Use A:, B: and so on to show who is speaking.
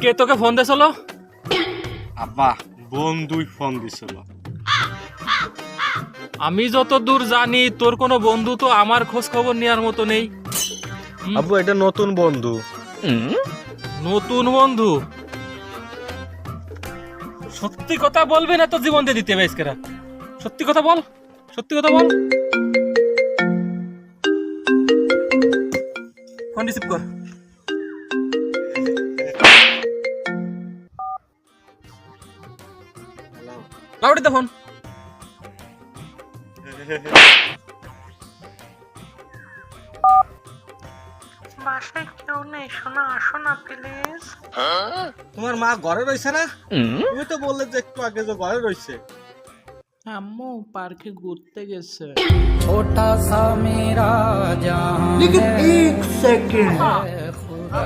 A: কে তোকে ফোন দিয়েছিল?
B: আব্বা বন্ধুই ফোন দিছিল।
A: আমি যত দূর জানি তোর কোনো বন্ধু তো আমার খোঁজ খবর নেওয়ার মতো নেই।
B: আব্বু এটা নতুন বন্ধু।
A: নতুন বন্ধু? সত্যি কথা বলবি না তো জীবন দিয়ে দিতে হবে আজকেরা। সত্যি কথা বল, সত্যি কথা বল। ফোন রিসিভ কর। লাউডিতে ফোন।
C: বাসায় কেউ নেই সোনা, আসো না প্লিজ।
B: তোমার মা ঘরে রইছে না? তুমি তো বললে যে একটু আগে যে ঘরে রইছে।
C: আম্মু পার্কে ঘুরতে গেছে।
D: छोटा सा मेरा जहां
E: लेकिन एक सेकंड
D: है खुदा